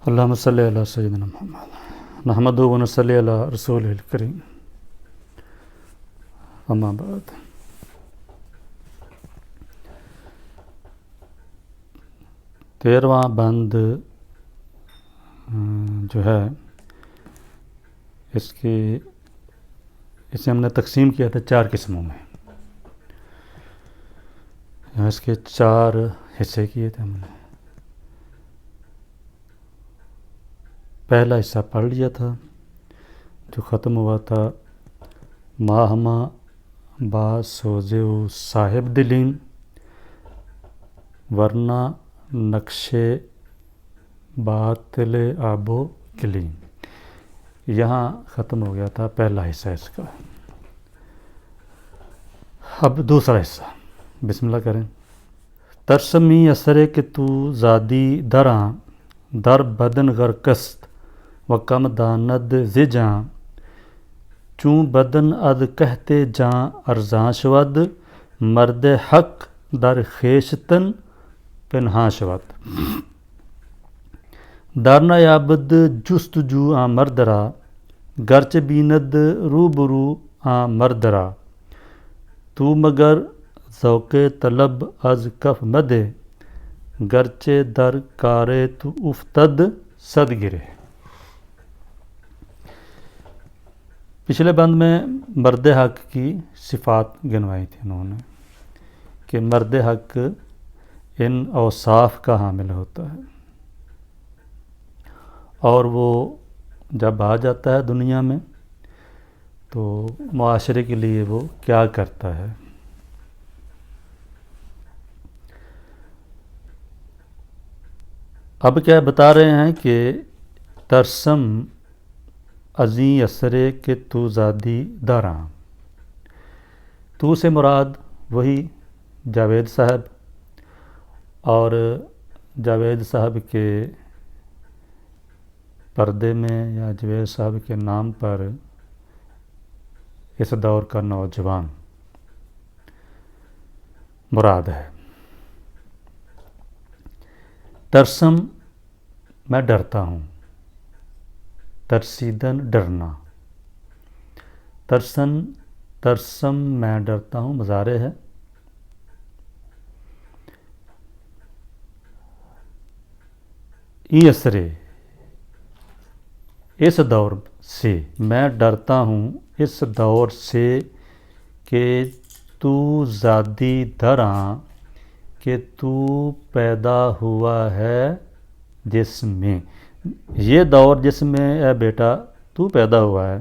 اللہم صلی علی سیدنا محمد نحمدہ و نصلی علی رسولہ الکریم اما بعد۔ تیرواں بند جو ہے اسے ہم نے تقسیم کیا تھا 4 قسموں میں۔ اس کے 4 حصے کیے تھے ہم نے۔ پہلا حصہ پڑھ لیا تھا جو ختم ہوا تھا ماہما با سوزے و صاحب دلیم ورنہ نقشے باطل آب و کلیم۔ یہاں ختم ہو گیا تھا پہلا حصہ اس کا۔ اب دوسرا حصہ، بسم اللہ کریں۔ ترسمی اثرے کہ تو زادی دراں در بدن غرقست و کم داند ز جاں چون بدن اد کہتے جاں ارزاں شود مرد حق در خیشتن پنہاں شود در نیابد جستجو آ مرد را گرچہ بیند روبرو آ مرد را تو مگر ذوق طلب از کف مدے گرچہ در کارے تو افتد صد گرے۔ پچھلے بند میں مرد حق کی صفات گنوائی تھی انہوں نے کہ مرد حق ان اوصاف کا حامل ہوتا ہے اور وہ جب آ جاتا ہے دنیا میں تو معاشرے کے لیے وہ کیا کرتا ہے۔ اب کیا بتا رہے ہیں کہ ترسم ازیں اثرے کہ تو زادی داراں، تو سے مراد وہی جاوید صاحب، اور جاوید صاحب کے پردے میں یا جاوید صاحب کے نام پر اس دور کا نوجوان مراد ہے۔ ترسم میں ڈرتا ہوں، ترسیدن ڈرنا، ترسم میں ڈرتا ہوں مضارع ہے۔ ای اسرے اس دور سے، میں ڈرتا ہوں اس دور سے کہ تو زادی دراں کہ تو پیدا ہوا ہے جس میں، یہ دور جس میں اے بیٹا تو پیدا ہوا ہے،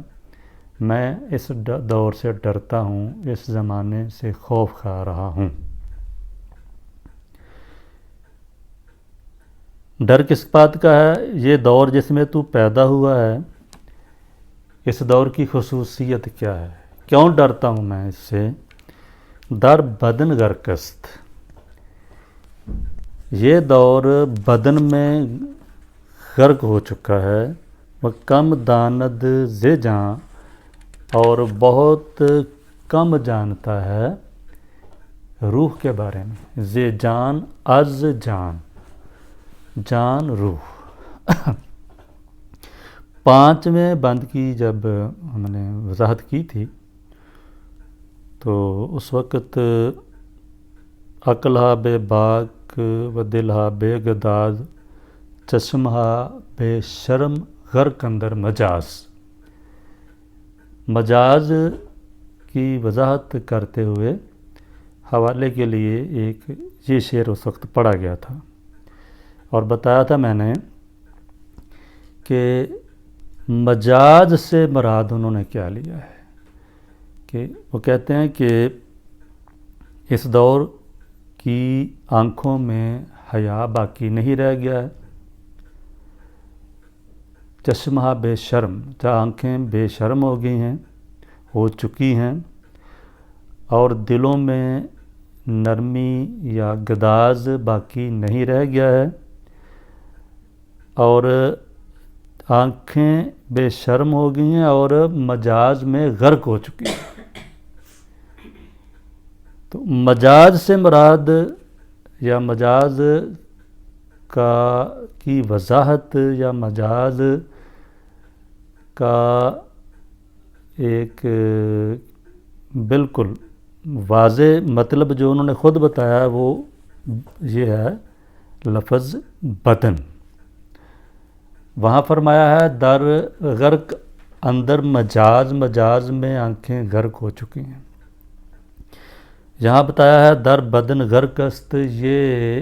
میں اس دور سے ڈرتا ہوں، اس زمانے سے خوف کھا رہا ہوں۔ ڈر کس بات کا ہے؟ یہ دور جس میں تو پیدا ہوا ہے، اس دور کی خصوصیت کیا ہے؟ کیوں ڈرتا ہوں میں اس سے؟ در بدن غرقست، یہ دور بدن میں غرق ہو چکا ہے، وہ کم داند ز جاں، اور بہت کم جانتا ہے روح کے بارے میں۔ ز جان از جان، جان روح۔ 5ویں بند کی جب ہم نے وضاحت کی تھی تو اس وقت عقلہا بے باک و دلہا بے گداز چشمہا بے شرم غرق اندر مجاز، مجاز کی وضاحت کرتے ہوئے حوالے کے لیے ایک یہ شعر اس وقت پڑھا گیا تھا، اور بتایا تھا میں نے کہ مجاز سے مراد انہوں نے کیا لیا ہے، کہ وہ کہتے ہیں کہ اس دور کی آنکھوں میں حیا باقی نہیں رہ گیا ہے، چشمہ بے شرم، جہاں آنکھیں بے شرم ہو گئی ہیں، ہو چکی ہیں، اور دلوں میں نرمی یا گداز باقی نہیں رہ گیا ہے، اور آنکھیں بے شرم ہو گئی ہیں اور مجاز میں غرق ہو چکی ہیں۔ تو مجاز سے مراد یا مجاز کی وضاحت یا مجاز کا ایک بالکل واضح مطلب جو انہوں نے خود بتایا وہ یہ ہے لفظ بدن. وہاں فرمایا ہے در غرق اندر مجاز میں آنکھیں غرق ہو چکی ہیں. یہاں بتایا ہے در بدن غرق است. یہ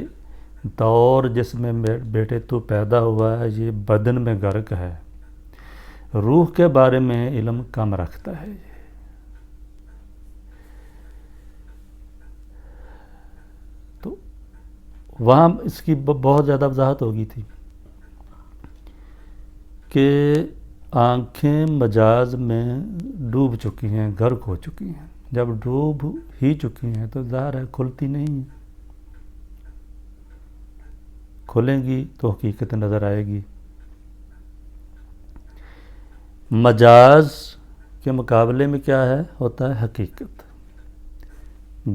دور جس میں بیٹے تو پیدا ہوا ہے یہ بدن میں غرق ہے. روح کے بارے میں علم کم رکھتا ہے. تو وہاں اس کی بہت زیادہ وضاحت ہو گئی تھی کہ آنکھیں مجاز میں ڈوب چکی ہیں، غرق ہو چکی ہیں. جب ڈوب ہی چکی ہیں تو ظاہر ہے کھلتی نہیں ہیں. کھلیں گی تو حقیقت نظر آئے گی. مجاز کے مقابلے میں کیا ہے ہوتا ہے حقیقت.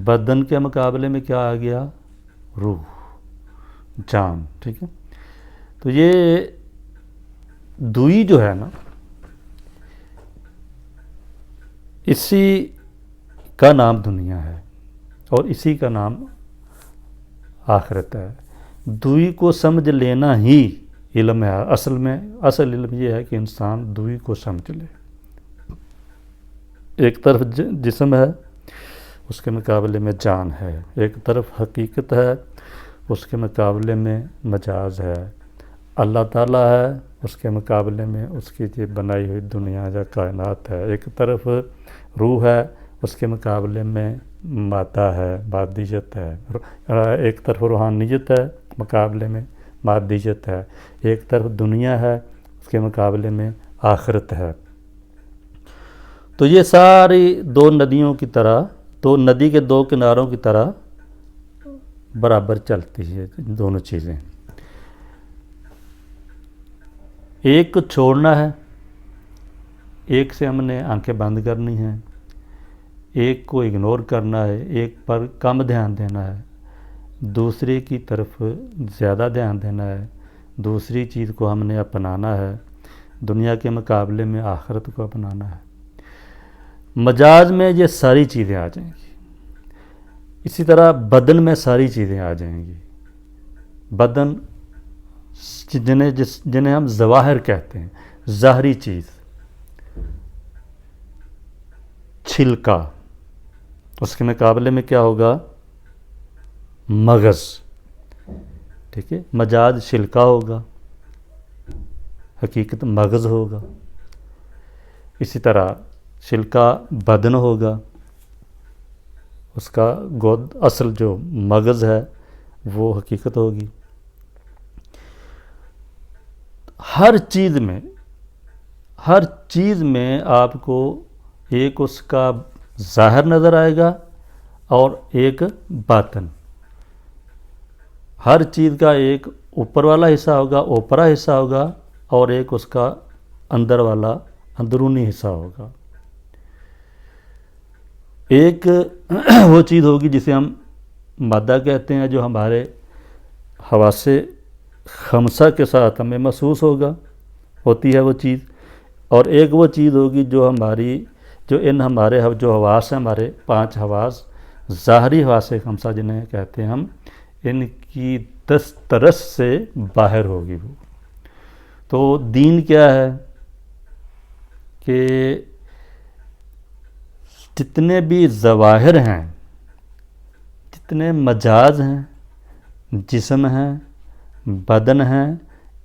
بدن کے مقابلے میں کیا آ گیا؟ روح، جان. ٹھیک ہے. تو یہ دوئی جو ہے نا اسی کا نام دنیا ہے اور اسی کا نام آخرت ہے. دوئی کو سمجھ لینا ہی علم ہے. اصل علم یہ ہے کہ انسان دوئی کو سمجھ لے. ایک طرف جسم ہے اس کے مقابلے میں جان ہے، ایک طرف حقیقت ہے اس کے مقابلے میں مجاز ہے. اللہ تعالیٰ ہے اس کے مقابلے میں اس کی یہ بنائی ہوئی دنیا یا کائنات ہے. ایک طرف روح ہے اس کے مقابلے میں مادہ ہے، مادیت ہے. ایک طرف روحانیت ہے مقابلے میں مادیت ہے. ایک طرف دنیا ہے اس کے مقابلے میں آخرت ہے. تو یہ ساری دو ندیوں کی طرح، دو ندی کے دو کناروں کی طرح برابر چلتی ہے دونوں چیزیں. ایک کو چھوڑنا ہے، ایک سے ہم نے آنکھیں بند کرنی ہیں. ایک کو اگنور کرنا ہے، ایک پر کم دھیان دینا ہے، دوسرے کی طرف زیادہ دھیان دینا ہے. دوسری چیز کو ہم نے اپنانا ہے، دنیا کے مقابلے میں آخرت کو اپنانا ہے. مجاز میں یہ ساری چیزیں آ جائیں گی. اسی طرح بدن میں ساری چیزیں آ جائیں گی. بدن جنہیں ہم ظواہر کہتے ہیں، ظاہری چیز. چھلکا، اس کے مقابلے میں کیا ہوگا؟ مغز. ٹھیک ہے. مجاز چھلکا ہوگا، حقیقت مغز ہوگا. اسی طرح چھلکا بدن ہوگا، اس کا گود اصل جو مغز ہے وہ حقیقت ہوگی. ہر چیز میں آپ کو ایک اس کا ظاہر نظر آئے گا اور ایک باطن. ہر چیز کا ایک اوپر والا حصہ ہوگا، اوپرا حصہ ہوگا، اور ایک اس کا اندر والا اندرونی حصہ ہوگا. ایک وہ چیز ہوگی جسے ہم مادہ کہتے ہیں، جو ہمارے حواس خمسہ کے ساتھ ہمیں محسوس ہوتی ہے وہ چیز. اور ایک وہ چیز ہوگی جو ہمارے جو حواس ہیں، ہمارے 5 حواس، ظاہری حواس خمسہ جنہیں کہتے ہیں ہم، ان کی دسترس سے باہر ہوگی وہ. تو دین کیا ہے کہ جتنے بھی ظواہر ہیں، جتنے مجاز ہیں، جسم ہیں، بدن ہیں،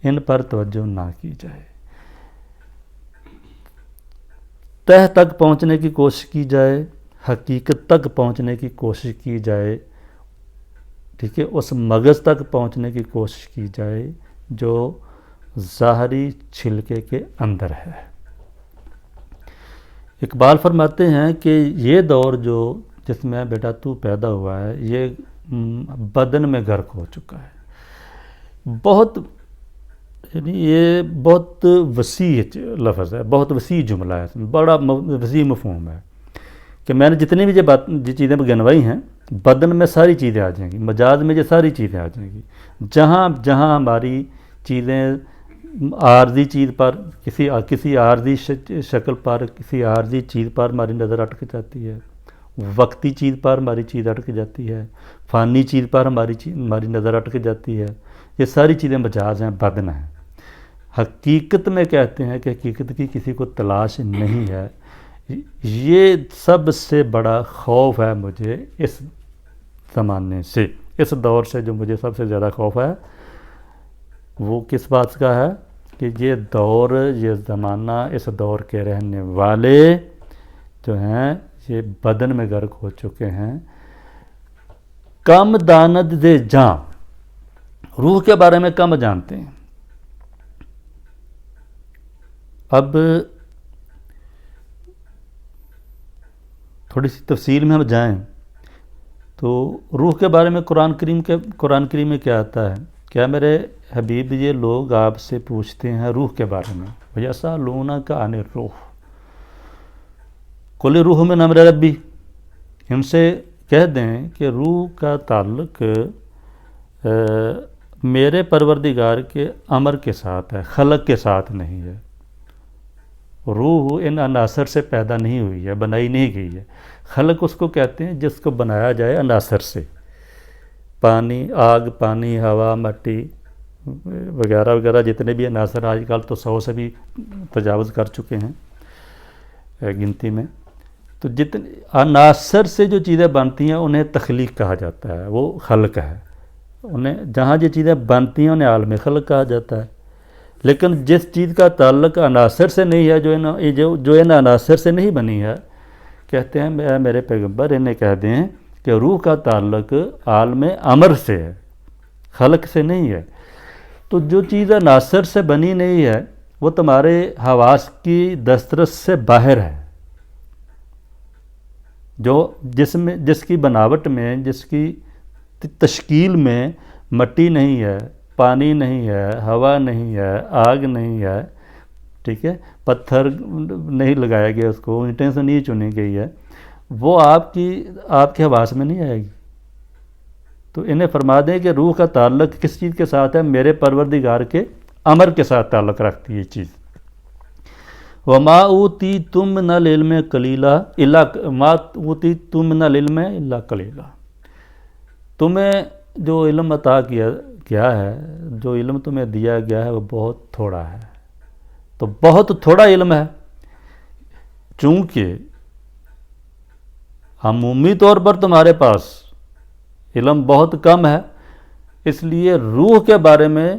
ان پر توجہ نہ کی جائے. تہ تک پہنچنے کی کوشش کی جائے، حقیقت تک پہنچنے کی کوشش کی جائے. ٹھیک ہے. اس مغز تک پہنچنے کی کوشش کی جائے جو ظاہری چھلکے کے اندر ہے. اقبال فرماتے ہیں کہ یہ دور جس میں بیٹا تو پیدا ہوا ہے یہ بدن میں غرق ہو چکا ہے. یہ بہت وسیع لفظ ہے، بہت وسیع جملہ ہے، بڑا وسیع مفہوم ہے کہ میں نے جتنی بھی یہ چیزیں گنوائی ہیں بدن میں ساری چیزیں آ جائیں گی، مجاز میں یہ ساری چیزیں آ جائیں گی، جہاں جہاں ہماری چیزیں عارضی چیز پر کسی عارضی شکل پر کسی عارضی چیز پر ہماری نظر اٹک جاتی ہے، وقتی چیز پر ہماری چیز اٹک جاتی ہے، فانی چیز پر ہماری نظر اٹک جاتی ہے، یہ ساری چیزیں مجاز ہیں، بدن ہیں۔ حقیقت میں کہتے ہیں کہ حقیقت کی کسی کو تلاش نہیں ہے۔ یہ سب سے بڑا خوف ہے مجھے اس زمانے سے، اس دور سے جو مجھے سب سے زیادہ خوف ہے وہ کس بات کا ہے کہ یہ دور، یہ زمانہ، اس دور کے رہنے والے جو ہیں یہ بدن میں غرق ہو چکے ہیں۔ کم داند دے جاں، روح کے بارے میں کم جانتے ہیں۔ اب تھوڑی سی تفصیل میں ہم جائیں تو روح کے بارے میں قرآن کریم میں کیا آتا ہے؟ کیا میرے حبیب یہ لوگ آپ سے پوچھتے ہیں روح کے بارے میں، وَيَسْأَلُونَكَ عَنِ الرُّوحِ قُلِ الرُّوحُ مِنْ أَمْرِ رَبِّي، ان سے کہہ دیں کہ روح کا تعلق میرے پروردگار کے امر کے ساتھ ہے، خلق کے ساتھ نہیں ہے۔ روح ان عناصر سے پیدا نہیں ہوئی ہے، بنائی نہیں گئی ہے۔ خلق اس کو کہتے ہیں جس کو بنایا جائے عناصر سے، پانی، آگ، پانی، ہوا، مٹی وغیرہ وغیرہ جتنے بھی عناصر آج کل تو 100 سے بھی تجاوز کر چکے ہیں گنتی میں، تو جتنے عناصر سے جو چیزیں بنتی ہیں انہیں تخلیق کہا جاتا ہے، وہ خلق ہے۔ انہیں جہاں یہ چیزیں بنتی ہیں انہیں عالم خلق کہا جاتا ہے۔ لیکن جس چیز کا تعلق عناصر سے نہیں ہے، جو ان عناصر سے نہیں بنی ہے، کہتے ہیں میرے پیغمبر انہیں کہہ دیں کہ روح کا تعلق عالم امر سے ہے، خلق سے نہیں ہے۔ تو جو چیز عناصر سے بنی نہیں ہے وہ تمہارے حواس کی دسترس سے باہر ہے، جس کی بناوٹ میں، جس کی تشکیل میں مٹی نہیں ہے، پانی نہیں ہے، ہوا نہیں ہے، آگ نہیں ہے، ٹھیک ہے، پتھر نہیں لگایا گیا، اس کو اینٹیں سے نہیں چنی گئی ہے، وہ آپ کے حواس میں نہیں آئے گی۔ تو انہیں فرما دیں کہ روح کا تعلق کس چیز کے ساتھ ہے؟ میرے پروردگار کے امر کے ساتھ تعلق رکھتی ہے یہ چیز۔ وَمَا أُوتِيتُم مِّنَ الْعِلْمِ قَلِيلًا مَا أُوتِيتُم مِّنَ الْعِلْمِ إِلَّا قَلِيلًا، تمہیں جو علم عطا کیا ہے، جو علم تمہیں دیا گیا ہے وہ بہت تھوڑا ہے، تو بہت تھوڑا علم ہے۔ چونکہ عمومی طور پر تمہارے پاس علم بہت کم ہے، اس لیے روح کے بارے میں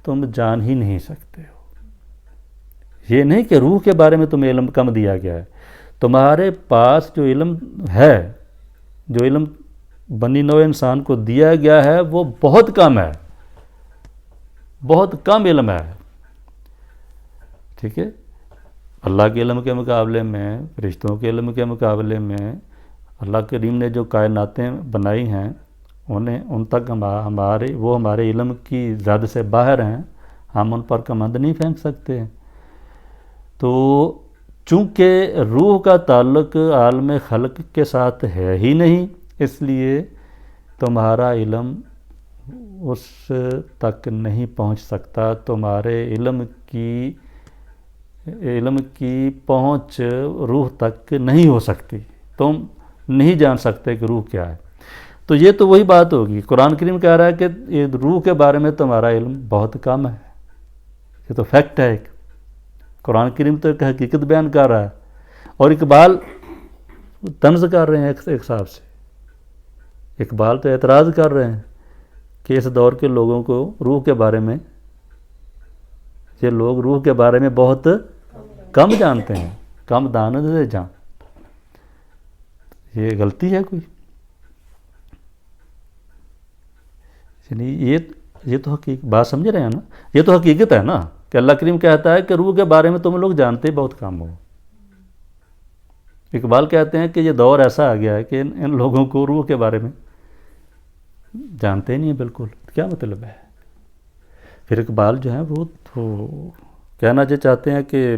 تم جان ہی نہیں سکتے ہو۔ یہ نہیں کہ روح کے بارے میں تمہیں علم کم دیا گیا ہے، تمہارے پاس جو علم ہے، جو علم بنی نوع انسان کو دیا گیا ہے وہ بہت کم ہے، بہت کم علم ہے، ٹھیک ہے۔ اللہ کے علم کے مقابلے میں، فرشتوں کے علم کے مقابلے میں اللہ کریم نے جو کائناتیں بنائی ہیں ان تک ہمارے علم کی زد سے باہر ہیں، ہم ان پر کمند نہیں پھینک سکتے۔ تو چونکہ روح کا تعلق عالم خلق کے ساتھ ہے ہی نہیں، اس لیے تمہارا علم اس تک نہیں پہنچ سکتا، تمہارے علم کی پہنچ روح تک نہیں ہو سکتی، تم نہیں جان سکتے کہ روح کیا ہے۔ تو یہ تو وہی بات ہوگی، قرآن کریم کہہ رہا ہے کہ یہ روح کے بارے میں تمہارا علم بہت کم ہے، یہ تو فیکٹ ہے، ایک قرآن کریم تو ایک حقیقت بیان کر رہا ہے، اور اقبال طنز کر رہے ہیں ایک صاحب سے، اقبال تو اعتراض کر رہے ہیں کہ اس دور کے لوگوں کو روح کے بارے میں، یہ لوگ روح کے بارے میں بہت کم جانتے ہیں، کم دانت سے جان، یہ غلطی ہے کوئی؟ یعنی یہ تو بات سمجھ رہے ہیں نا، یہ تو حقیقت ہے نا کہ اللہ کریم کہتا ہے کہ روح کے بارے میں تم لوگ جانتے بہت کم ہو۔ اقبال کہتے ہیں کہ یہ دور ایسا آ گیا ہے کہ ان لوگوں کو روح کے بارے میں جانتے ہی نہیں ہیں بالکل، کیا مطلب ہے؟ پھر اقبال جو ہیں وہ کہنا چاہتے ہیں کہ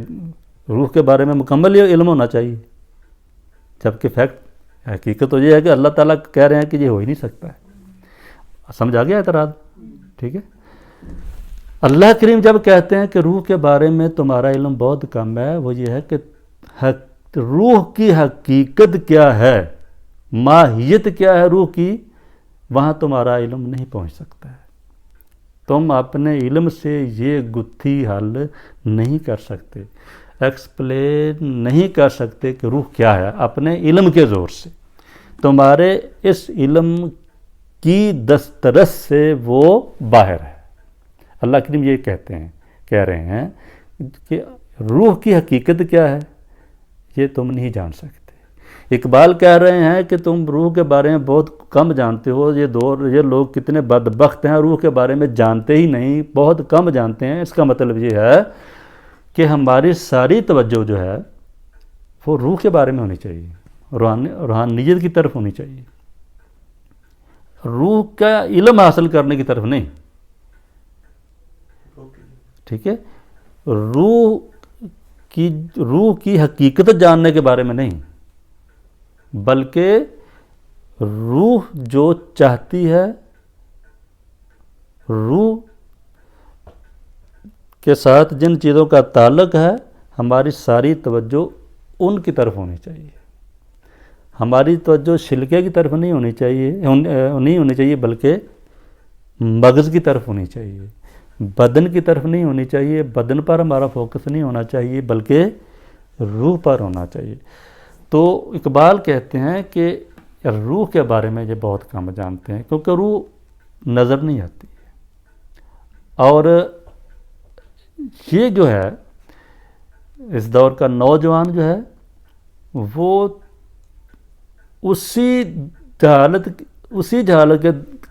روح کے بارے میں مکمل علم ہونا چاہیے، جبکہ فیکٹ حقیقت تو یہ ہے کہ اللہ تعالیٰ کہہ رہے ہیں کہ یہ ہو ہی نہیں سکتا ہے. سمجھ آ گیا اعتراض؟ ٹھیک ہے. اللہ کریم جب کہتے ہیں کہ روح کے بارے میں تمہارا علم بہت کم ہے، وہ یہ ہے کہ روح کی حقیقت کیا ہے، ماہیت کیا ہے روح کی، وہاں تمہارا علم نہیں پہنچ سکتا ہے. تم اپنے علم سے یہ گتھی حل نہیں کر سکتے، ایکسپلین نہیں کر سکتے کہ روح کیا ہے اپنے علم کے زور سے. تمہارے اس علم کی دسترس سے وہ باہر ہے. اللہ کریم یہ کہہ رہے ہیں کہ روح کی حقیقت کیا ہے یہ تم نہیں جان سکتے. اقبال کہہ رہے ہیں کہ تم روح کے بارے میں بہت کم جانتے ہو، یہ لوگ کتنے بدبخت ہیں، روح کے بارے میں جانتے ہی نہیں، بہت کم جانتے ہیں. اس کا مطلب یہ ہے کہ ہماری ساری توجہ جو ہے وہ روح کے بارے میں ہونی چاہیے، روحانیت کی طرف ہونی چاہیے، روح کا علم حاصل کرنے کی طرف نہیں. ٹھیک ہے. روح کی حقیقت جاننے کے بارے میں نہیں، بلکہ روح جو چاہتی ہے، روح کے ساتھ جن چیزوں کا تعلق ہے، ہماری ساری توجہ ان کی طرف ہونی چاہیے. ہماری توجہ شلکے کی طرف نہیں ہونی چاہیے بلکہ مغز کی طرف ہونی چاہیے، بدن کی طرف نہیں ہونی چاہیے، بدن پر ہمارا فوکس نہیں ہونا چاہیے بلکہ روح پر ہونا چاہیے. تو اقبال کہتے ہیں کہ روح کے بارے میں یہ بہت کم جانتے ہیں کیونکہ روح نظر نہیں آتی ہے. اور یہ جو ہے اس دور کا نوجوان جو ہے وہ اسی جہالت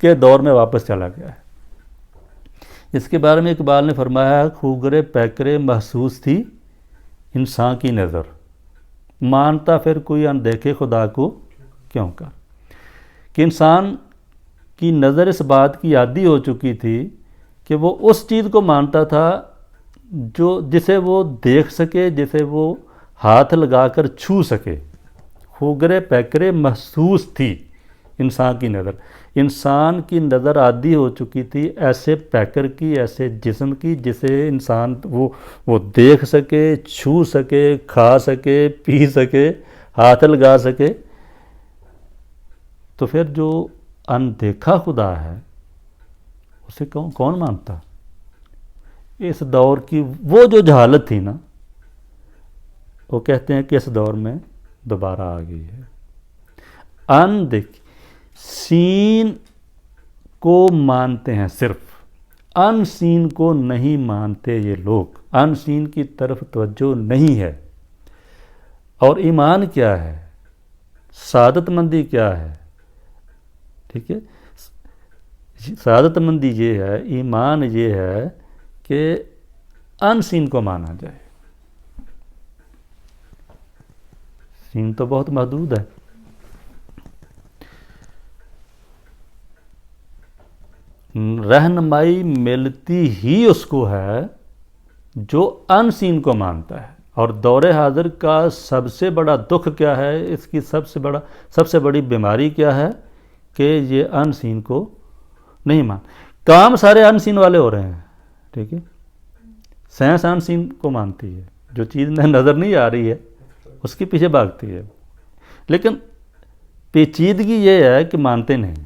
کے دور میں واپس چلا گیا ہے. اس کے بارے میں اقبال نے فرمایا خوگرے پیکرے محسوس تھی انسان کی نظر، مانتا پھر کوئی اندیکھے خدا کو کیوں کر. کہ انسان کی نظر اس بات کی عادی ہو چکی تھی کہ وہ اس چیز کو مانتا تھا جسے وہ دیکھ سکے، جسے وہ ہاتھ لگا کر چھو سکے. خوگرے پیکرے محسوس تھی انسان کی نظر. انسان کی نظر عادی ہو چکی تھی ایسے پیکر کی، ایسے جسم کی جسے انسان وہ دیکھ سکے، چھو سکے، کھا سکے، پی سکے، ہاتھ لگا سکے. تو پھر جو اندیکھا خدا ہے اسے کون مانتا؟ اس دور کی وہ جو جہالت تھی نا، وہ کہتے ہیں کہ اس دور میں دوبارہ آ گئی ہے. سین کو مانتے ہیں صرف، ان سین کو نہیں مانتے یہ لوگ. ان سین کی طرف توجہ نہیں ہے. اور ایمان کیا ہے، سعادت مندی کیا ہے؟ ٹھیک ہے. سعادت مندی یہ ہے، ایمان یہ ہے کہ ان سین کو مانا جائے. سین تو بہت محدود ہے. رہنمائی ملتی ہی اس کو ہے جو ان سین کو مانتا ہے. اور دور حاضر کا سب سے بڑا دکھ کیا ہے، اس کی سب سے بڑی بیماری کیا ہے کہ یہ ان سین کو نہیں کام سارے ان سین والے ہو رہے ہیں. ٹھیک ہے. سائنس ان سین کو مانتی ہے، جو چیز نظر نہیں آ رہی ہے اس کے پیچھے بھاگتی ہے، لیکن پیچیدگی یہ ہے کہ مانتے نہیں.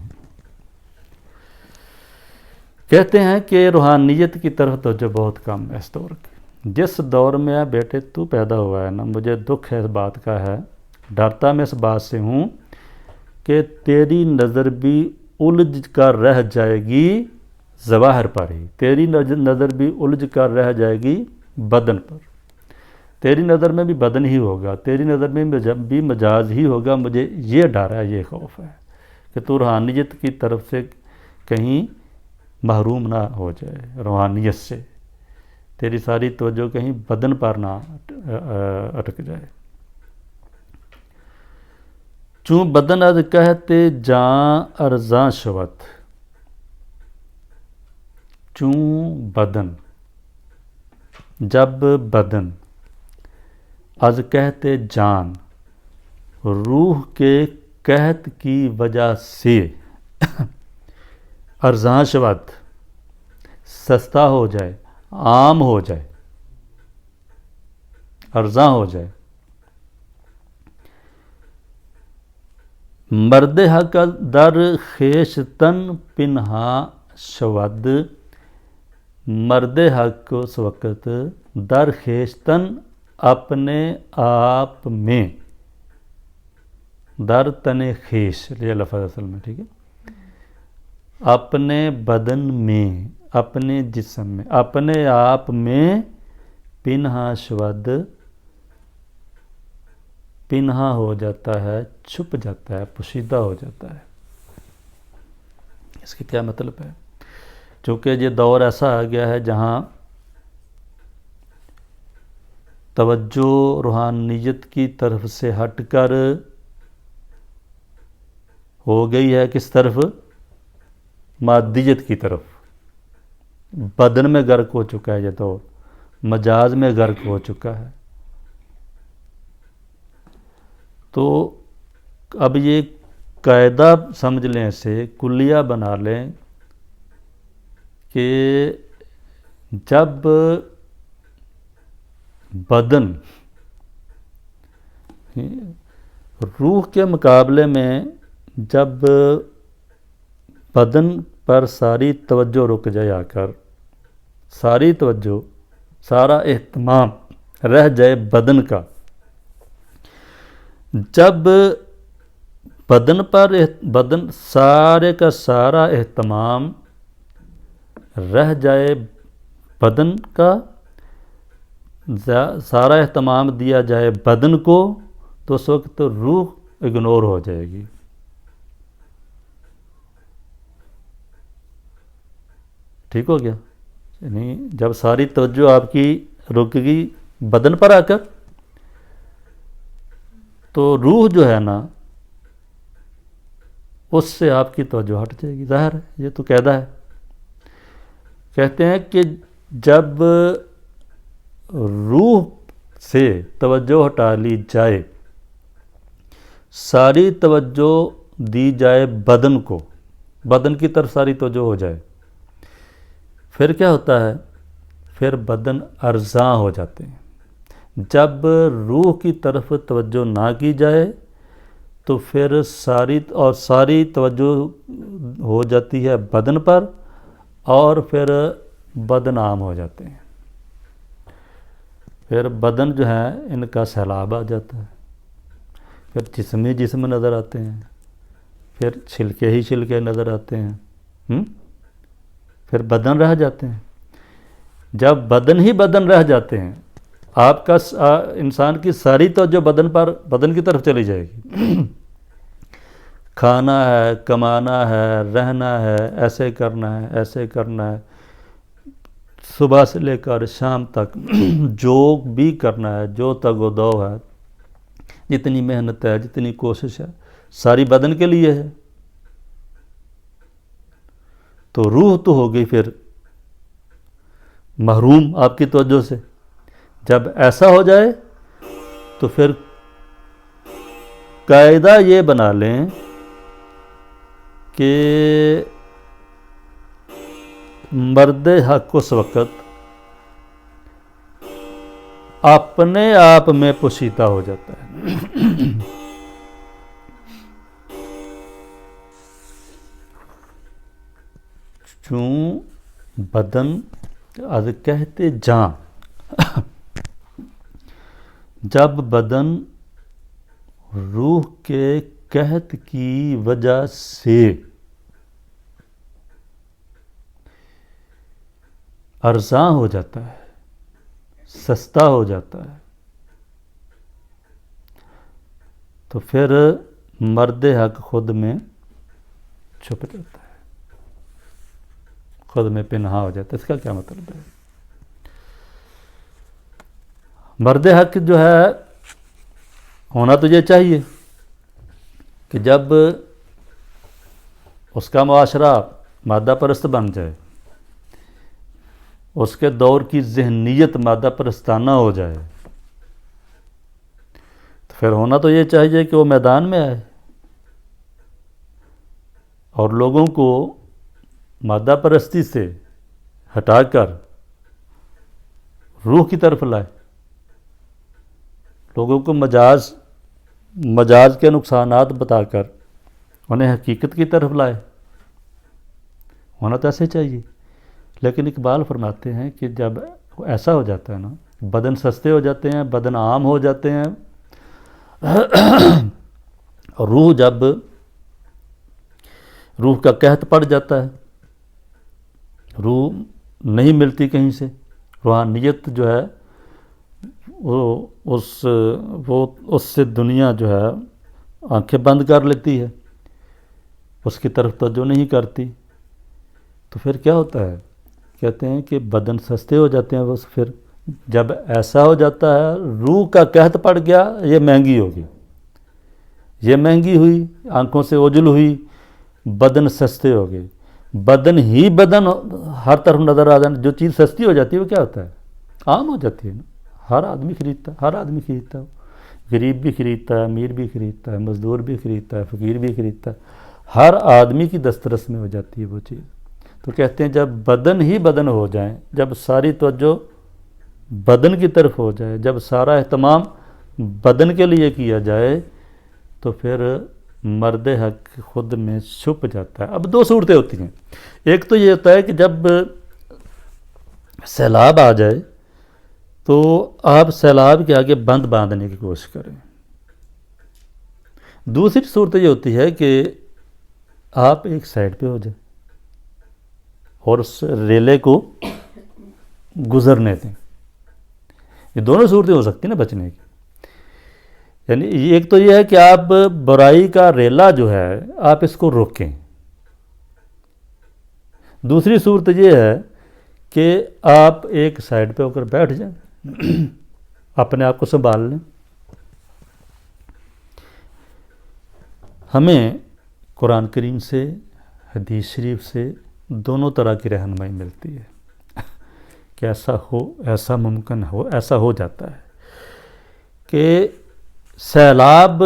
کہتے ہیں کہ روحانیت کی طرف توجہ بہت کم ہے اس دور کی. جس دور میں بیٹے تو پیدا ہوا ہے نا، مجھے دکھ ہے اس بات کا ہے، ڈرتا میں اس بات سے ہوں کہ تیری نظر بھی الجھ کر رہ جائے گی ظواہر پر ہی. تیری نظر بھی الجھ کر رہ جائے گی بدن پر. تیری نظر میں بھی بدن ہی ہوگا، تیری نظر میں بھی مجاز ہی ہوگا. مجھے یہ ڈر ہے، یہ خوف ہے کہ تو روحانیت کی طرف سے کہیں محروم نہ ہو جائے. روحانیت سے تیری ساری توجہ کہیں بدن پر نہ اٹک جائے. چون بدن از کہتے جاں ارزاں شوت. چون بدن، جب بدن از کہتے جان، روح کے قحط کی وجہ سے ارزاں شود، سستا ہو جائے، عام ہو جائے، ارزاں ہو جائے۔ مرد حق در خیشتن پنہا شود، مرد حق اس وقت در خیشتن اپنے آپ میں، در تن خیش یہ لفظ اصل میں، ٹھیک ہے، اپنے بدن میں، اپنے جسم میں، اپنے آپ میں پنہا شود، پنہا ہو جاتا ہے، چھپ جاتا ہے، پوشیدہ ہو جاتا ہے۔ اس کی کیا مطلب ہے؟ چونکہ یہ دور ایسا آ گیا ہے جہاں توجہ روحانیت کی طرف سے ہٹ کر ہو گئی ہے کس طرف؟ مادیت کی طرف۔ بدن میں غرق ہو چکا ہے یہ دور، مجاز میں غرق ہو چکا ہے۔ تو اب یہ قاعدہ سمجھ لیں، اسے کلیہ بنا لیں کہ جب بدن روح کے مقابلے میں، جب بدن پر ساری توجہ رک جائے، آ کر ساری توجہ، سارا اہتمام رہ جائے بدن کا، جب بدن سارے کا سارا اہتمام رہ جائے بدن کا، سارا اہتمام دیا جائے بدن کو، تو اس وقت روح اگنور ہو جائے گی۔ ٹھیک ہو گیا؟ یعنی جب ساری توجہ آپ کی رک گئی بدن پر آ کر، تو روح جو ہے نا، اس سے آپ کی توجہ ہٹ جائے گی۔ ظاہر ہے، یہ تو قاعدہ ہے۔ کہتے ہیں کہ جب روح سے توجہ ہٹا لی جائے، ساری توجہ دی جائے بدن کو، بدن کی طرف ساری توجہ ہو جائے، پھر کیا ہوتا ہے؟ پھر بدن ارزاں ہو جاتے ہیں۔ جب روح کی طرف توجہ نہ کی جائے تو پھر ساری توجہ ہو جاتی ہے بدن پر، اور پھر بدن عام ہو جاتے ہیں۔ پھر بدن جو ہے ان کا سیلاب آ جاتا ہے، پھر جسم ہی جسم نظر آتے ہیں، پھر چھلکے ہی چھلکے نظر آتے ہیں، پھر بدن رہ جاتے ہیں۔ جب بدن ہی بدن رہ جاتے ہیں، آپ کا انسان کی ساری توجہ بدن کی طرف چلی جائے گی۔ کھانا ہے، کمانا ہے، رہنا ہے، ایسے کرنا ہے، ایسے کرنا ہے، صبح سے لے کر شام تک جو بھی کرنا ہے، جو تگ و دو ہے، جتنی محنت ہے، جتنی کوشش ہے، ساری بدن کے لیے ہے۔ تو روح تو ہو گئی پھر محروم آپ کی توجہ سے۔ جب ایسا ہو جائے تو پھر قاعدہ یہ بنا لیں کہ مرد حق اس وقت اپنے آپ میں پوشیدہ ہو جاتا ہے۔ چون بدن از کہتے جاں، جب بدن روح کے قحط کی وجہ سے ارزاں ہو جاتا ہے، سستا ہو جاتا ہے، تو پھر مرد حق خود میں چھپ جاتا ہے، خود میں پنہا ہو جاتا ہے۔ اس کا کیا مطلب ہے؟ مرد حق جو ہے ہونا تو یہ چاہیے کہ جب اس کا معاشرہ مادہ پرست بن جائے، اس کے دور کی ذہنیت مادہ پرستانہ ہو جائے، تو پھر ہونا تو یہ چاہیے کہ وہ میدان میں آئے اور لوگوں کو مادہ پرستی سے ہٹا کر روح کی طرف لائے، لوگوں کو مجاز کے نقصانات بتا کر انہیں حقیقت کی طرف لائے۔ ہونا تو ایسے چاہیے، لیکن اقبال فرماتے ہیں کہ جب ایسا ہو جاتا ہے نا، بدن سستے ہو جاتے ہیں، بدن عام ہو جاتے ہیں، اور روح کا قحط پڑ جاتا ہے، روح نہیں ملتی کہیں سے، روحانیت جو ہے وہ اس سے دنیا جو ہے آنکھیں بند کر لیتی ہے، اس کی طرف توجہ نہیں کرتی، تو پھر کیا ہوتا ہے؟ کہتے ہیں کہ بدن سستے ہو جاتے ہیں، بس پھر جب ایسا ہو جاتا ہے، روح کا قحط پڑ گیا، یہ مہنگی ہوگی، یہ مہنگی ہوئی، آنکھوں سے اوجھل ہوئی، بدن سستے ہو گئے، بدن ہر طرف نظر آ جانا، جو چیز سستی ہو جاتی ہے وہ کیا ہوتا ہے؟ عام ہو جاتی ہے نا، ہر آدمی خریدتا ہے، غریب بھی خریدتا ہے، امیر بھی خریدتا ہے، مزدور بھی خریدتا ہے، فقیر بھی خریدتا ہے، ہر آدمی کی دسترس میں ہو جاتی ہے وہ چیز۔ تو کہتے ہیں جب بدن ہو جائیں، جب ساری توجہ بدن کی طرف ہو جائے، جب سارا اہتمام بدن کے لیے کیا جائے، تو پھر مرد حق خود میں چھپ جاتا ہے۔ اب دو صورتیں ہوتی ہیں، ایک تو یہ ہوتا ہے کہ جب سیلاب آ جائے تو آپ سیلاب کے آگے بند باندھنے کی کوشش کریں۔ دوسری صورت یہ ہوتی ہے کہ آپ ایک سائڈ پہ ہو جائیں اور اس ریلے کو گزرنے دیں۔ یہ دونوں صورتیں ہو سکتی ہیں نا بچنے کی، یعنی ایک تو یہ ہے کہ آپ برائی کا ریلا جو ہے آپ اس کو روکیں، دوسری صورت یہ ہے کہ آپ ایک سائڈ پہ ہو کر بیٹھ جائیں، اپنے آپ کو سنبھال لیں۔ ہمیں قرآن کریم سے، حدیث شریف سے دونوں طرح کی رہنمائی ملتی ہے کہ ایسا ممکن ہو، ایسا ہو جاتا ہے کہ سیلاب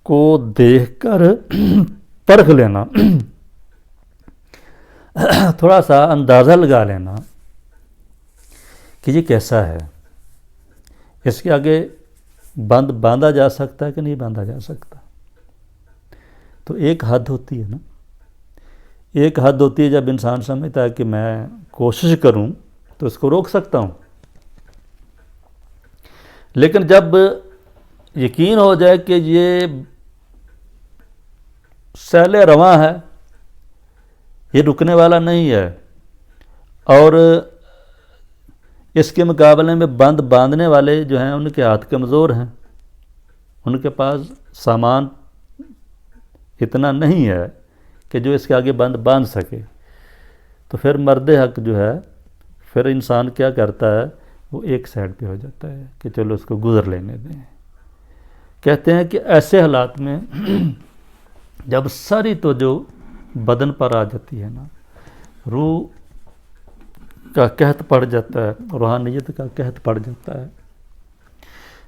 کو دیکھ کر پرکھ لینا، تھوڑا سا اندازہ لگا لینا کہ یہ کیسا ہے، اس کے آگے باندھا جا سکتا ہے کہ نہیں باندھا جا سکتا۔ تو ایک حد ہوتی ہے نا، ایک حد ہوتی ہے جب انسان سمجھتا ہے کہ میں کوشش کروں تو اس کو روک سکتا ہوں، لیکن جب یقین ہو جائے کہ یہ سیل رواں ہے، یہ رکنے والا نہیں ہے، اور اس کے مقابلے میں بند باندھنے والے جو ہیں ان کے ہاتھ کمزور ہیں، ان کے پاس سامان اتنا نہیں ہے کہ جو اس کے آگے بند باندھ سکے، تو پھر مرد حق جو ہے، پھر انسان کیا کرتا ہے، وہ ایک سائڈ پہ ہو جاتا ہے کہ چلو اس کو گزر لینے دیں۔ کہتے ہیں کہ ایسے حالات میں جب ساری توجہ بدن پر آ جاتی ہے نا، روح کا قحط پڑ جاتا ہے، روحانیت کا قحط پڑ جاتا ہے،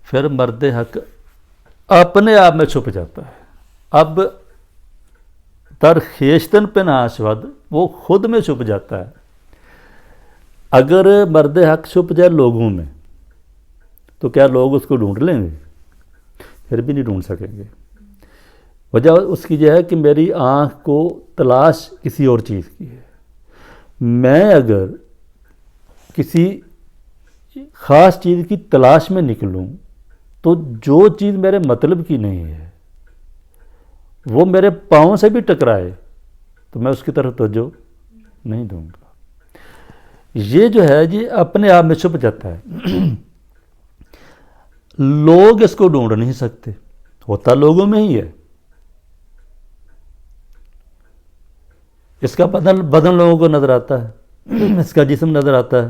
پھر مرد حق اپنے آپ میں چھپ جاتا ہے۔ اب در خیشتن پنہاں شود، وہ خود میں چھپ جاتا ہے۔ اگر مرد حق چھپ جائے لوگوں میں تو کیا لوگ اس کو ڈھونڈ لیں گے؟ پھر بھی نہیں ڈھونڈ سکیں گے۔ وجہ اس کی یہ ہے کہ میری آنکھ کو تلاش کسی اور چیز کی ہے۔ میں اگر کسی خاص چیز کی تلاش میں نکلوں تو جو چیز میرے مطلب کی نہیں ہے وہ میرے پاؤں سے بھی ٹکرائے تو میں اس کی طرف توجہ نہیں دوں گا۔ یہ جو ہے یہ اپنے آپ میں چھپ جاتا ہے، لوگ اس کو ڈھونڈ نہیں سکتے، ہوتا لوگوں میں ہی ہے۔ اس کا بدن لوگوں کو نظر آتا ہے، اس کا جسم نظر آتا ہے،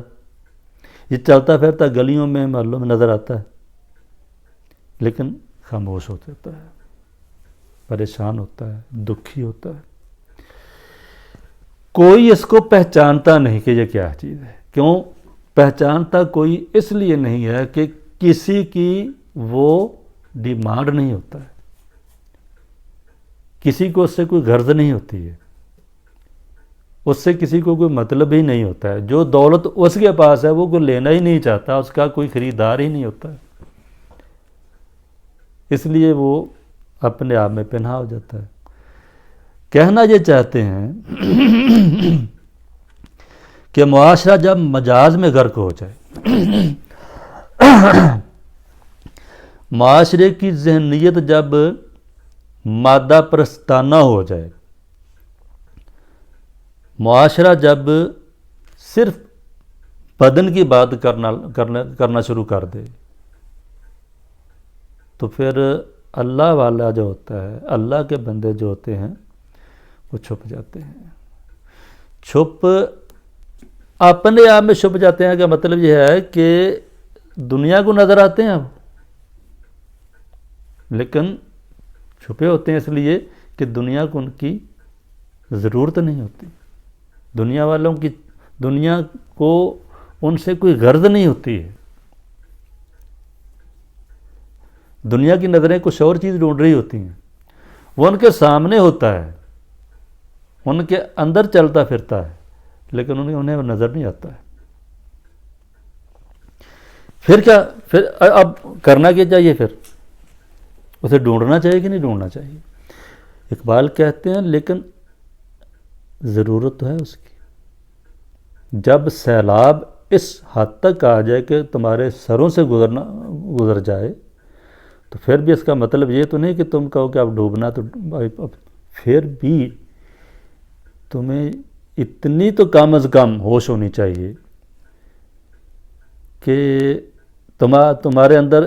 یہ چلتا پھرتا گلیوں میں محلوں میں نظر آتا ہے، لیکن خاموش ہو جاتا ہے، پریشان ہوتا ہے، دکھی ہوتا ہے۔ کوئی اس کو پہچانتا نہیں کہ یہ کیا چیز ہے۔ کیوں پہچانتا کوئی؟ اس لیے نہیں ہے کہ کسی کی وہ ڈیمانڈ نہیں ہوتا ہے، کسی کو اس سے کوئی غرض نہیں ہوتی ہے، اس سے کسی کو کوئی مطلب ہی نہیں ہوتا ہے. جو دولت اس کے پاس ہے وہ کوئی لینا ہی نہیں چاہتا، اس کا کوئی خریدار ہی نہیں ہوتا ہے، اس لیے وہ اپنے آپ میں پنہا ہو جاتا ہے. کہنا یہ چاہتے ہیں کہ معاشرہ جب مجاز میں غرق ہو جائے، معاشرے کی ذہنیت جب مادہ پرستانہ ہو جائے، معاشرہ جب صرف بدن کی بات کرنا شروع کر دے، تو پھر اللہ والا جو ہوتا ہے، اللہ کے بندے جو ہوتے ہیں وہ چھپ جاتے ہیں. چھپ اپنے آپ میں چھپ جاتے ہیں کا مطلب یہ ہے کہ دنیا کو نظر آتے ہیں لیکن چھپے ہوتے ہیں اس لیے کہ دنیا کو ان کی ضرورت نہیں ہوتی، دنیا کو ان سے کوئی غرض نہیں ہوتی ہے. دنیا کی نظریں کچھ اور چیز ڈھونڈ رہی ہوتی ہیں، وہ ان کے سامنے ہوتا ہے، ان کے اندر چلتا پھرتا ہے، لیکن انہیں نظر نہیں آتا ہے. پھر اب کرنا کیا چاہیے؟ پھر اسے ڈھونڈنا چاہیے کہ نہیں ڈھونڈنا چاہیے؟ اقبال کہتے ہیں لیکن ضرورت تو ہے اس کی. جب سیلاب اس حد تک آ جائے کہ تمہارے سروں سے گزر جائے تو پھر بھی اس کا مطلب یہ تو نہیں کہ تم کہو کہ اب ڈوبنا، تو پھر بھی تمہیں اتنی تو کم از کم ہوش ہونی چاہیے کہ تمہارے اندر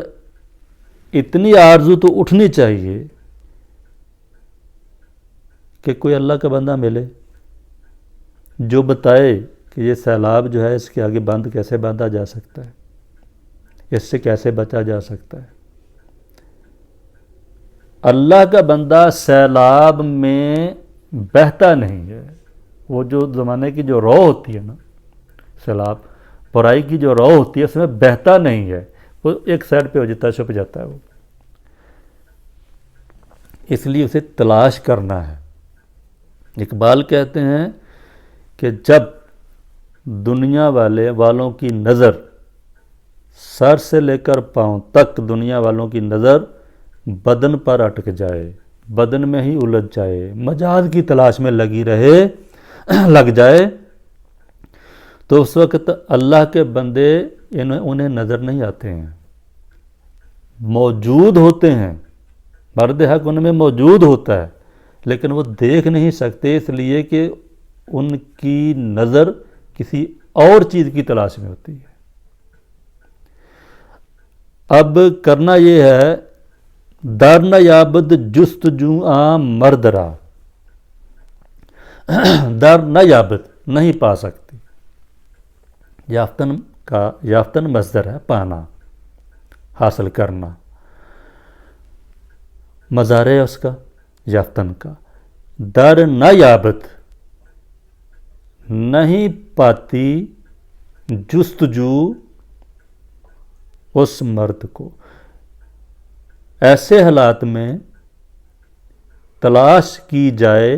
اتنی آرزو تو اٹھنی چاہیے کہ کوئی اللہ کا بندہ ملے جو بتائے کہ یہ سیلاب جو ہے اس کے آگے بند کیسے باندھا جا سکتا ہے، اس سے کیسے بچا جا سکتا ہے. اللہ کا بندہ سیلاب میں بہتا نہیں ہے. وہ جو زمانے کی جو رو ہوتی ہے نا، سیلاب برائی کی جو رو ہوتی ہے اس میں بہتا نہیں ہے، وہ ایک سائڈ پہ ہو جاتا ہے، چھپ جاتا ہے وہ. اس لیے اسے تلاش کرنا ہے. اقبال کہتے ہیں کہ جب دنیا والوں کی نظر سر سے لے کر پاؤں تک، دنیا والوں کی نظر بدن پر اٹک جائے، بدن میں ہی الجھ جائے، مجاز کی تلاش میں لگ جائے، تو اس وقت اللہ کے بندے انہیں نظر نہیں آتے ہیں. موجود ہوتے ہیں، مرد حق ان میں موجود ہوتا ہے، لیکن وہ دیکھ نہیں سکتے اس لیے کہ ان کی نظر کسی اور چیز کی تلاش میں ہوتی ہے. اب کرنا یہ ہے، در نہ یابد جستجو آں مرد را، در نہ یابد نہیں پا سکتی. یافتن مصدر ہے پانا، حاصل کرنا، مظاہرہ ہے اس کا یافتن کا. در نہ یابد نہیں پاتی جستجو اس مرد کو. ایسے حالات میں تلاش کی جائے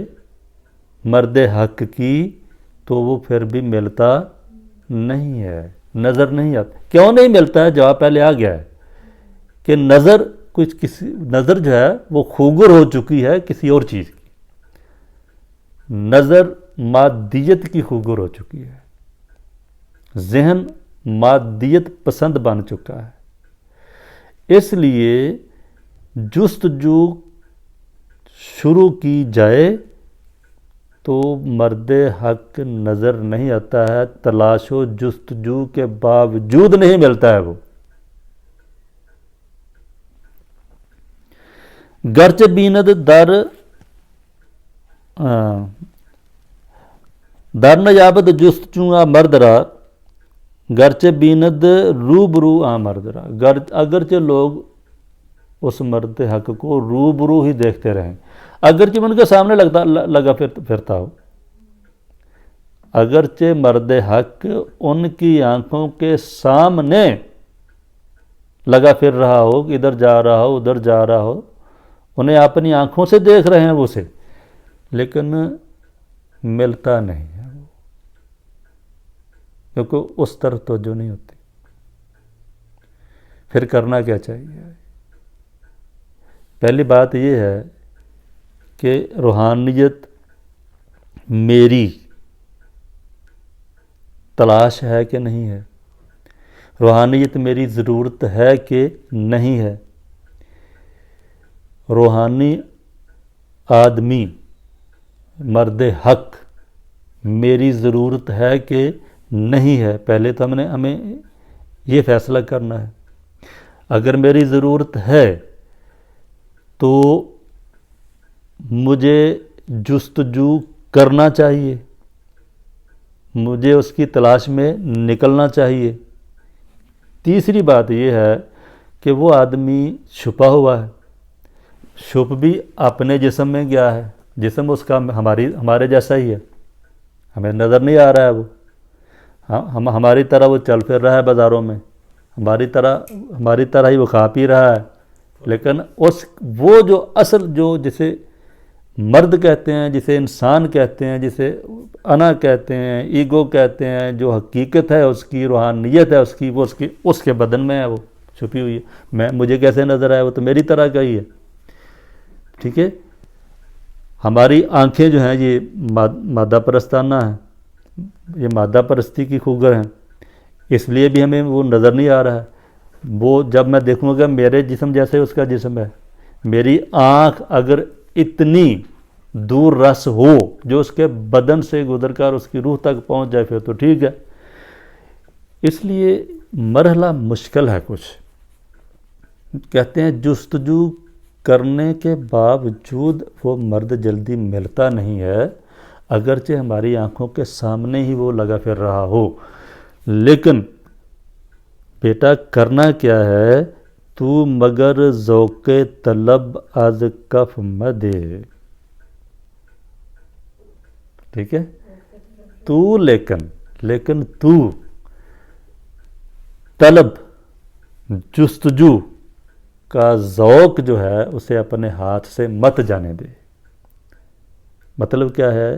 مرد حق کی تو وہ پھر بھی ملتا نہیں ہے، نظر نہیں آتا. کیوں نہیں ملتا ہے؟ جواب پہلے آ گیا ہے کہ نظر جو ہے وہ خوگر ہو چکی ہے کسی اور چیز کی. نظر مادیت کی خوگر ہو چکی ہے، ذہن مادیت پسند بن چکا ہے. اس لیے جستجو شروع کی جائے تو مرد حق نظر نہیں آتا ہے، تلاش و جستجو کے باوجود نہیں ملتا ہے وہ. گرچہ بیند در نہ یابد جستجو آ مرد را، گرچہ بیند روبرو آ مرد را. اگرچہ لوگ اس مرد حق کو روبرو ہی دیکھتے رہیں، اگرچہ ان کے سامنے لگا پھرتا ہو، اگرچہ مرد حق ان کی آنکھوں کے سامنے لگا پھر رہا ہو، ادھر جا رہا ہو ادھر جا رہا ہو، انہیں اپنی آنکھوں سے دیکھ رہے ہیں اسے، لیکن ملتا نہیں ہے وہ، کیونکہ اس طرف توجہ نہیں ہوتی۔ پھر کرنا کیا چاہیے؟ پہلی بات یہ ہے کہ روحانیت میری تلاش ہے کہ نہیں ہے، روحانیت میری ضرورت ہے کہ نہیں ہے، روحانی آدمی مرد حق میری ضرورت ہے کہ نہیں ہے۔ پہلے تو ہمیں یہ فیصلہ کرنا ہے۔ اگر میری ضرورت ہے تو مجھے جستجو کرنا چاہیے، مجھے اس کی تلاش میں نکلنا چاہیے۔ تیسری بات یہ ہے کہ وہ آدمی چھپا ہوا ہے، چھپ بھی اپنے جسم میں گیا ہے، جسم اس کا ہمارے جیسا ہی ہے، ہمیں نظر نہیں آ رہا ہے وہ، ہماری طرح وہ چل پھر رہا ہے بازاروں میں، ہماری طرح ہی وہ کھا پی رہا ہے، لیکن وہ جو اصل جو جسے مرد کہتے ہیں، جسے انسان کہتے ہیں، جسے انا کہتے ہیں، ایگو کہتے ہیں، جو حقیقت ہے اس کی، روحانیت ہے اس کی، وہ اس کے بدن میں ہے، وہ چھپی ہوئی ہے۔ مجھے کیسے نظر آئے؟ وہ تو میری طرح کا ہی ہے، ٹھیک ہے۔ ہماری آنکھیں جو ہیں یہ مادہ پرستانہ ہیں، یہ مادہ پرستی کی خوگر ہیں، اس لیے بھی ہمیں وہ نظر نہیں آ رہا ہے۔ وہ جب میں دیکھوں گا میرے جسم جیسے اس کا جسم ہے، میری آنکھ اگر اتنی دور رس ہو جو اس کے بدن سے گزر کر اس کی روح تک پہنچ جائے، پھر تو ٹھیک ہے۔ اس لیے مرحلہ مشکل ہے کچھ، کہتے ہیں جستجو کرنے کے باوجود وہ مرد جلدی ملتا نہیں ہے، اگرچہ ہماری آنکھوں کے سامنے ہی وہ لگا پھر رہا ہو۔ لیکن بیٹا کرنا کیا ہے؟ تو مگر ذوق طلب از کف مدے، ٹھیک ہے۔ تو لیکن تو طلب جستجو کا ذوق جو ہے اسے اپنے ہاتھ سے مت جانے دے۔ مطلب کیا ہے؟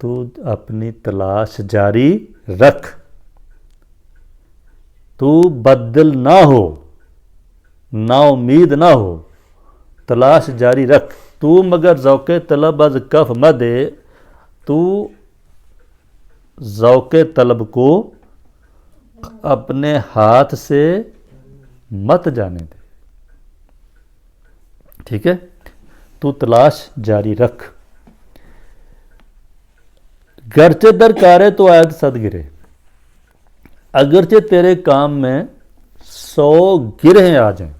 تو اپنی تلاش جاری رکھ، تو بدل نہ ہو، نا امید نہ ہو، تلاش جاری رکھ۔ تو مگر ذوق طلب از کف مدے، تو ذوق طلب کو اپنے ہاتھ سے مت جانے دے، ٹھیک ہے۔ تو تلاش جاری رکھ، گرچہ درکارے تو آیت صد گرے، اگرچہ تیرے کام میں 100 گرہیں آ جائیں،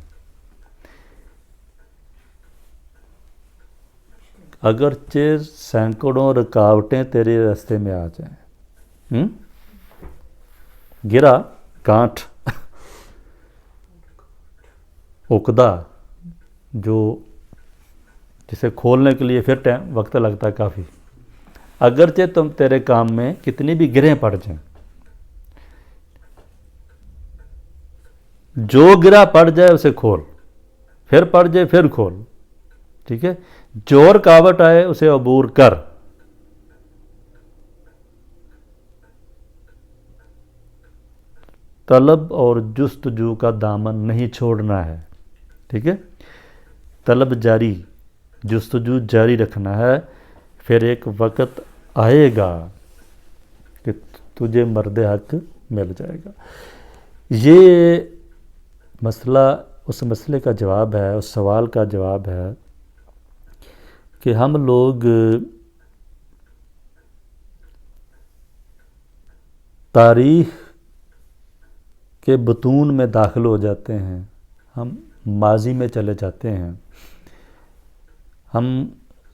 اگرچہ سینکڑوں رکاوٹیں تیرے راستے میں آ جائیں، گرا گانٹھ، عقدہ جو جسے کھولنے کے لیے پھر وقت لگتا ہے کافی، اگرچہ تم تیرے کام میں کتنی بھی گرہیں پڑ جائیں، جو گرا پڑ جائے اسے کھول، پھر پڑ جائے پھر کھول، ٹھیک ہے۔ جو رکاوٹ آئے اسے عبور کر، طلب اور جستجو کا دامن نہیں چھوڑنا ہے، ٹھیک ہے۔ طلب جاری، جستجو جاری رکھنا ہے، پھر ایک وقت آئے گا کہ تجھے مرد حق مل جائے گا۔ یہ مسئلہ اس مسئلے کا جواب ہے، اس سوال کا جواب ہے کہ ہم لوگ تاریخ کے بطون میں داخل ہو جاتے ہیں، ہم ماضی میں چلے جاتے ہیں، ہم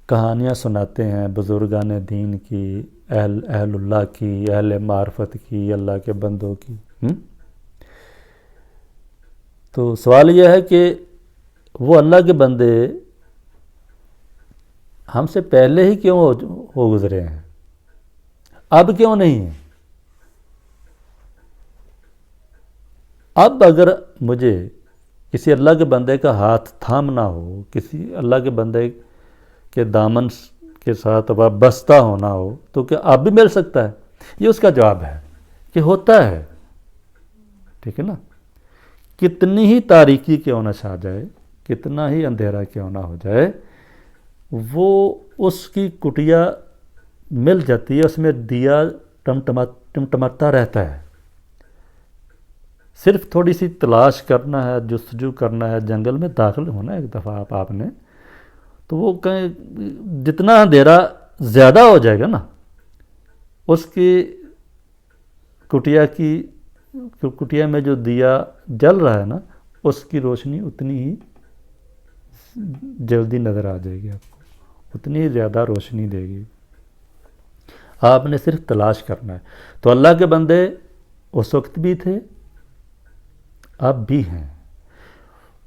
کہانیاں سناتے ہیں بزرگان دین کی، اہل اللہ کی، اہل معرفت کی، اللہ کے بندوں کی۔ تو سوال یہ ہے کہ وہ اللہ کے بندے ہم سے پہلے ہی کیوں ہو گزرے ہیں، اب کیوں نہیں ہیں؟ اب اگر مجھے کسی اللہ کے بندے کا ہاتھ تھامنا ہو، کسی اللہ کے بندے کے دامن کے ساتھ وابستہ ہونا ہو، تو کیا اب بھی مل سکتا ہے؟ یہ اس کا جواب ہے کہ ہوتا ہے، ٹھیک ہے نا؟ کتنی ہی تاریکی کیوں نہ چھا جائے، کتنا ہی اندھیرا کیوں نہ ہو جائے، وہ اس کی کٹیا مل جاتی ہے، اس میں دیا ٹمٹماتا رہتا ہے۔ صرف تھوڑی سی تلاش کرنا ہے، جستجو کرنا ہے، جنگل میں داخل ہونا ہے ایک دفعہ آپ نے، تو وہ کہیں جتنا اندھیرا زیادہ ہو جائے گا نا، اس کی کٹیا میں جو دیا جل رہا ہے نا، اس کی روشنی اتنی ہی جلدی نظر آ جائے گی آپ کو، اتنی ہی زیادہ روشنی دے گی۔ آپ نے صرف تلاش کرنا ہے۔ تو اللہ کے بندے اس وقت بھی تھے، اب بھی ہیں۔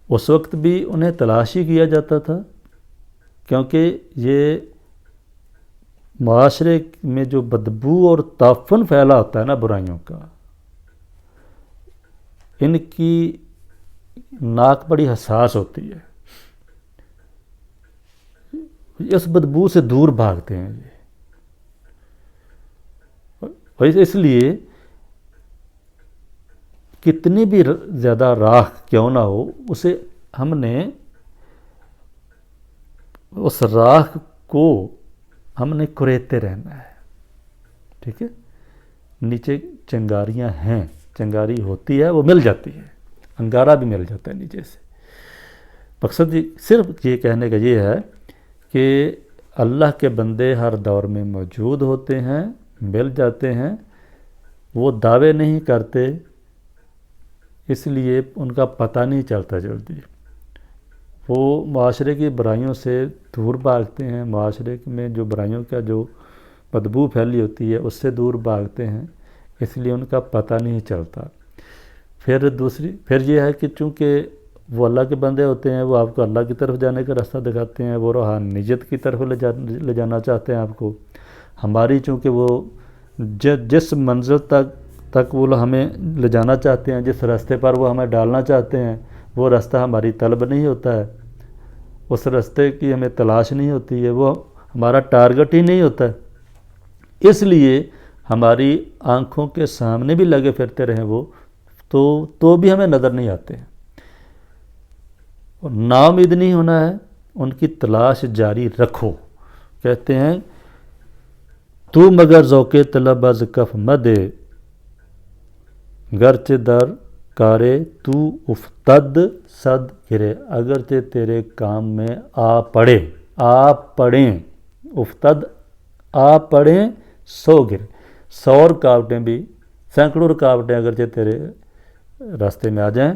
اس وقت بھی انہیں تلاش ہی کیا جاتا تھا، کیونکہ یہ معاشرے میں جو بدبو اور تعفن پھیلا ہوتا ہے نا برائیوں کا، ان کی ناک بڑی حساس ہوتی ہے، اس بدبو سے دور بھاگتے ہیں یہ، اور اس لیے کتنی بھی زیادہ راکھ کیوں نہ ہو، اسے ہم نے اس راکھ کو ہم نے کریدتے رہنا ہے، ٹھیک ہے؟ نیچے چنگاریاں ہیں، چنگاری ہوتی ہے، وہ مل جاتی ہے، انگارہ بھی مل جاتا ہے نیچے سے۔ مقصد صرف یہ کہنے کا یہ ہے کہ اللہ کے بندے ہر دور میں موجود ہوتے ہیں، مل جاتے ہیں، وہ دعوے نہیں کرتے، اس لیے ان کا پتہ نہیں چلتا جلدی، وہ معاشرے کی برائیوں سے دور بھاگتے ہیں، معاشرے میں جو برائیوں کا جو بدبو پھیلی ہوتی ہے اس سے دور بھاگتے ہیں، اس لیے ان کا پتہ نہیں چلتا۔ پھر یہ ہے کہ چونکہ وہ اللہ کے بندے ہوتے ہیں، وہ آپ کو اللہ کی طرف جانے کا راستہ دکھاتے ہیں، وہ روحانیت کی طرف لے جانا چاہتے ہیں آپ کو۔ ہماری چونکہ وہ جس منزل تک وہ ہمیں لے جانا چاہتے ہیں، جس راستے پر وہ ہمیں ڈالنا چاہتے ہیں، وہ راستہ ہماری طلب نہیں ہوتا ہے، اس راستے کی ہمیں تلاش نہیں ہوتی ہے، وہ ہمارا ٹارگٹ ہی نہیں ہوتا ہے، اس لیے ہماری آنکھوں کے سامنے بھی لگے پھرتے رہیں وہ تو بھی ہمیں نظر نہیں آتے ہیں۔ اور نا امید نہیں ہونا ہے، ان کی تلاش جاری رکھو۔ کہتے ہیں تو مگر ذوق طلب از کف مدے، گرچہ در کارے تو افتد صد گرے، اگرچہ تیرے کام میں آ پڑیں افتد آ پڑیں 100 گرے، 100 رکاوٹیں بھی، سینکڑوں رکاوٹیں اگرچہ تیرے راستے میں آ جائیں،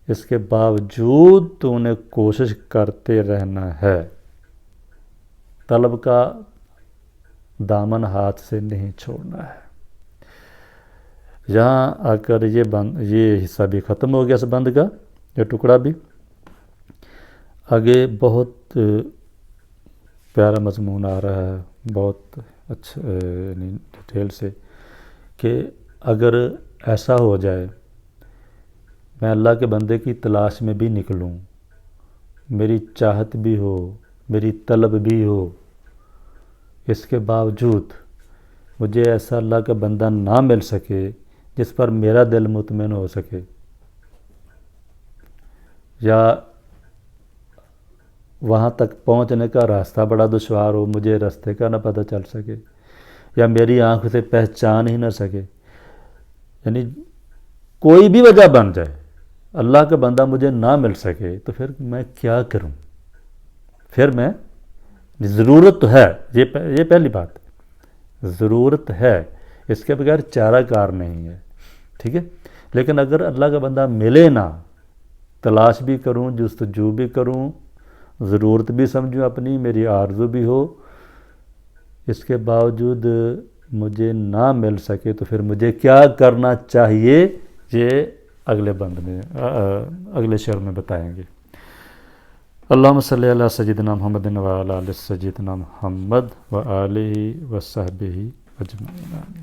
اس کے باوجود تو نے کوشش کرتے رہنا ہے، طلب کا دامن ہاتھ سے نہیں چھوڑنا ہے۔ یہاں آ کر یہ حصہ بھی ختم ہو گیا اس بند کا، یہ ٹکڑا بھی۔ آگے بہت پیارا مضمون آ رہا ہے، بہت اچھا ڈیٹیل سے، کہ اگر ایسا ہو جائے میں اللہ کے بندے کی تلاش میں بھی نکلوں، میری چاہت بھی ہو، میری طلب بھی ہو، اس کے باوجود مجھے ایسا اللہ کا بندہ نہ مل سکے جس پر میرا دل مطمئن ہو سکے، یا وہاں تک پہنچنے کا راستہ بڑا دشوار ہو، مجھے راستے کا نہ پتہ چل سکے، یا میری آنکھ سے پہچان ہی نہ سکے، یعنی کوئی بھی وجہ بن جائے اللہ کا بندہ مجھے نہ مل سکے، تو پھر میں کیا کروں؟ پھر میں ضرورت تو ہے، یہ پہلی بات، ضرورت ہے، اس کے بغیر چارہ کار نہیں ہے، ٹھیک ہے؟ لیکن اگر اللہ کا بندہ ملے نہ، تلاش بھی کروں، جستجو بھی کروں، ضرورت بھی سمجھوں اپنی، میری آرزو بھی ہو، اس کے باوجود مجھے نہ مل سکے، تو پھر مجھے کیا کرنا چاہیے، یہ اگلے بند میں اگلے شعر میں بتائیں گے۔ اللہم صلی علی سیدنا محمد وعلی آل سیدنا محمد وآلہ وصحبہ اجمعین۔